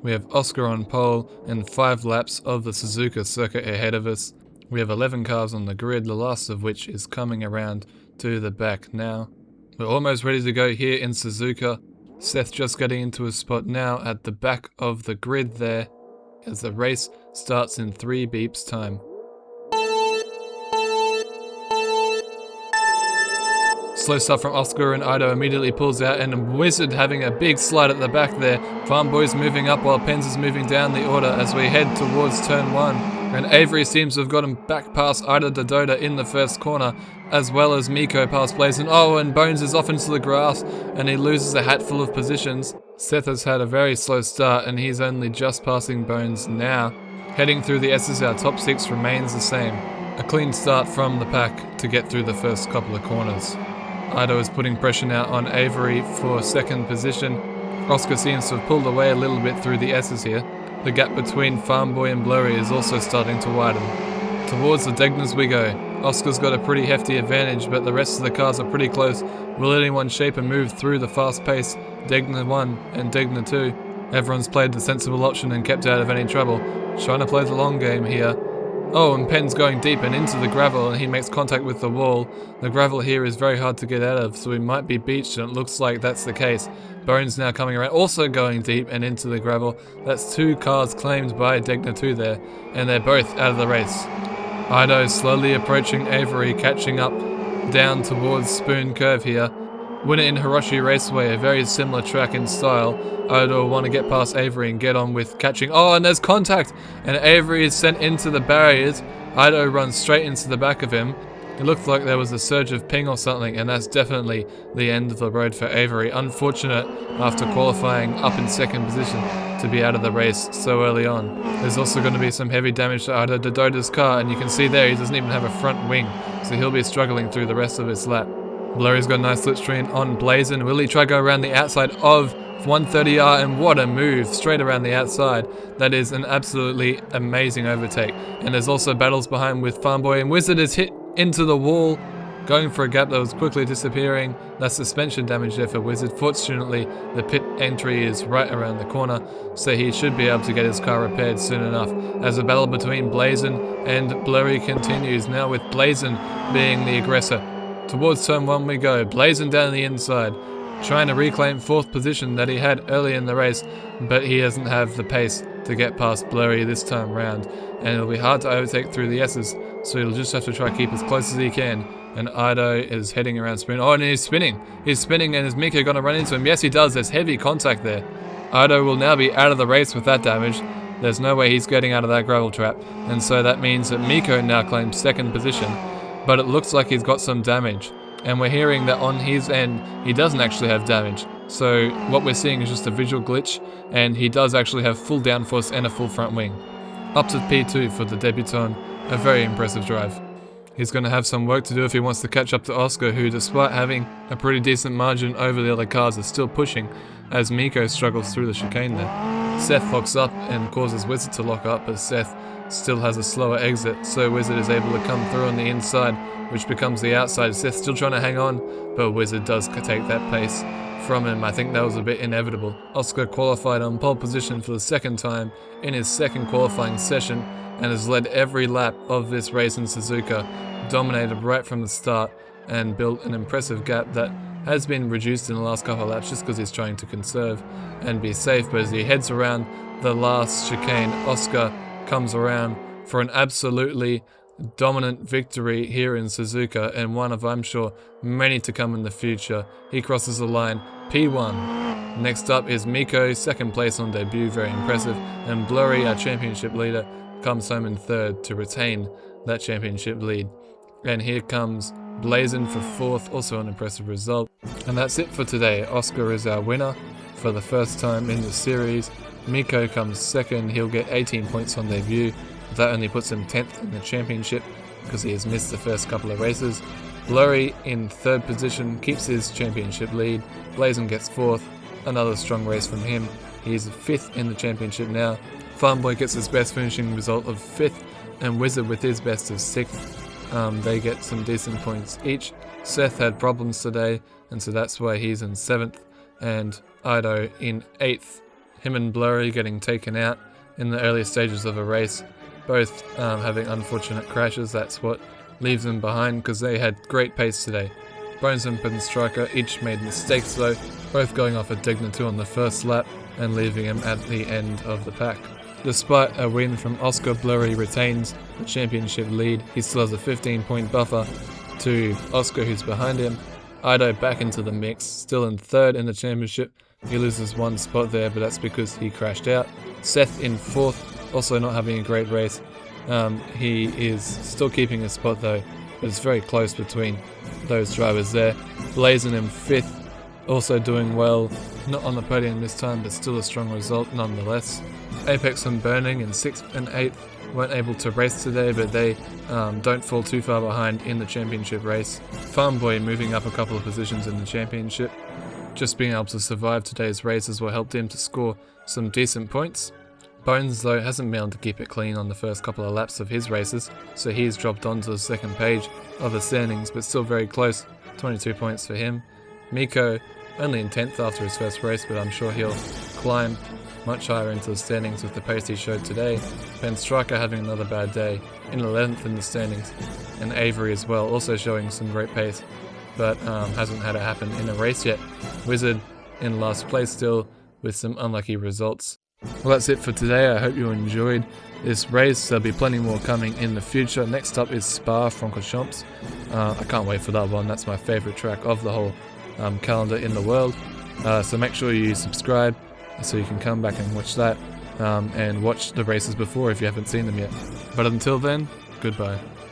We have Oscar on pole and 5 laps of the Suzuka circuit ahead of us. We have 11 cars on the grid, the last of which is coming around to the back now. We're almost ready to go here in Suzuka. Seth just getting into a spot now at the back of the grid there as the race starts in 3 beeps time. Slow start from Oscar, and Ido immediately pulls out, and Wizard having a big slide at the back there. Farm Boy's moving up while Pens is moving down the order as we head towards turn 1. And Avery seems to have got him back past Ida Dodota in the first corner, as well as Miko past Blazin. Oh, and Bones is off into the grass, and he loses a hatful of positions. Seth has had a very slow start, and he's only just passing Bones now. Heading through the S's, our top 6 remains the same. A clean start from the pack to get through the first couple of corners. Ido is putting pressure now on Avery for second position. Oscar seems to have pulled away a little bit through the S's here. The gap between Farm Boy and Blurry is also starting to widen. Towards the Degners we go. Oscar's got a pretty hefty advantage, but the rest of the cars are pretty close. Will anyone shape a move through the fast pace? Degner 1 and Degner 2. Everyone's played the sensible option and kept out of any trouble. Trying to play the long game here. Oh, and Penn's going deep and into the gravel, and he makes contact with the wall. The gravel here is very hard to get out of, so we might be beached, and it looks like that's the case. Bones now coming around, also going deep and into the gravel. That's 2 cars claimed by Degner 2 there, and they're both out of the race. Ido slowly approaching Avery, catching up down towards Spoon Curve here. Winner in Hiroshi Raceway, a very similar track in style. Ido will want to get past Avery and get on with catching. Oh, and there's contact! And Avery is sent into the barriers. Ido runs straight into the back of him. It looked like there was a surge of ping or something, and that's definitely the end of the road for Avery. Unfortunate after qualifying up in second position to be out of the race so early on. There's also going to be some heavy damage to Ido Dodota's car, and you can see there he doesn't even have a front wing, so he'll be struggling through the rest of his lap. Blurry's got a nice slipstream on Blazin. Will he try to go around the outside of 130R? And what a move, straight around the outside. That is an absolutely amazing overtake. And there's also battles behind with Farmboy, and Wizard is hit into the wall, going for a gap that was quickly disappearing. That's suspension damage there for Wizard. Fortunately, the pit entry is right around the corner, so he should be able to get his car repaired soon enough. As the battle between Blazin and Blurry continues, now with Blazin being the aggressor. Towards turn 1 we go, Blazin down the inside, trying to reclaim 4th position that he had early in the race, but he doesn't have the pace to get past Blurry this time round, and it'll be hard to overtake through the S's, so he'll just have to try to keep as close as he can. And Ido is heading around Spoon. Oh, and he's spinning, and is Miko going to run into him? Yes, he does. There's heavy contact there. Ido will now be out of the race with that damage. There's no way he's getting out of that gravel trap, and so that means that Miko now claims second position. But it looks like he's got some damage, and we're hearing that on his end he doesn't actually have damage. So what we're seeing is just a visual glitch, and he does actually have full downforce and a full front wing. Up to P2 for the debutant, a very impressive drive. He's going to have some work to do if he wants to catch up to Oscar, who despite having a pretty decent margin over the other cars is still pushing as Miko struggles through the chicane there. Seth locks up and causes Wizard to lock up, but Seth still has a slower exit, so Wizard is able to come through on the inside, which becomes the outside. Seth still trying to hang on, but Wizard does take that pace from him. I think that was a bit inevitable. Oscar qualified on pole position for the second time in his second qualifying session and has led every lap of this race in Suzuka, dominated right from the start and built an impressive gap that has been reduced in the last couple of laps just because he's trying to conserve and be safe. But as he heads around the last chicane, Oscar comes around for an absolutely dominant victory here in Suzuka, and one of, I'm sure, many to come in the future. He crosses the line, P1. Next up is Miko, second place on debut, very impressive, and Blurry, our championship leader, comes home in third to retain that championship lead. And here comes Blazin for fourth, also an impressive result. And that's it for today. Oscar is our winner for the first time in the series. Miko comes second, he'll get 18 points on debut. That only puts him 10th in the championship because he has missed the first couple of races. Blurry in third position keeps his championship lead. Blazin gets fourth, another strong race from him. He's 5th in the championship now. Farmboy gets his best finishing result of 5th, and Wizard with his best of 6th. They get some decent points each. Seth had problems today, and so that's why he's in 7th, and Ido in 8th. him and Blurry getting taken out in the early stages of a race, both having unfortunate crashes. That's what leaves them behind because they had great pace today. Bones and Striker each made mistakes though, both going off a Digna 2 on the first lap and leaving him at the end of the pack. Despite a win from Oscar, Blurry retains the championship lead. He still has a 15-point buffer to Oscar, who's behind him. Ido back into the mix, still in third in the championship. He loses one spot there, but that's because he crashed out. Seth in fourth, also not having a great race. He is still keeping a spot though, but it's very close between those drivers there. Blazing in fifth, also doing well, not on the podium this time, but still a strong result nonetheless. Apex and Burning in 6th and 8th weren't able to race today, but they don't fall too far behind in the championship race. Farmboy moving up a couple of positions in the championship. Just being able to survive today's races will help him to score some decent points. Bones though hasn't been able to keep it clean on the first couple of laps of his races, so he's dropped onto the second page of the standings, but still very close, 22 points for him. Miko only in 10th after his first race, but I'm sure he'll climb much higher into the standings with the pace he showed today. Striker having another bad day, in 11th in the standings, and Avery as well, also showing some great pace, but hasn't had it happen in a race yet. Wizard in last place still, with some unlucky results. Well, that's it for today. I hope you enjoyed this race. There'll be plenty more coming in the future. Next up is Spa-Francorchamps. I can't wait for that one. That's my favourite track of the whole calendar in the world. So make sure you subscribe so you can come back and watch that and watch the races before if you haven't seen them yet. But until then, goodbye.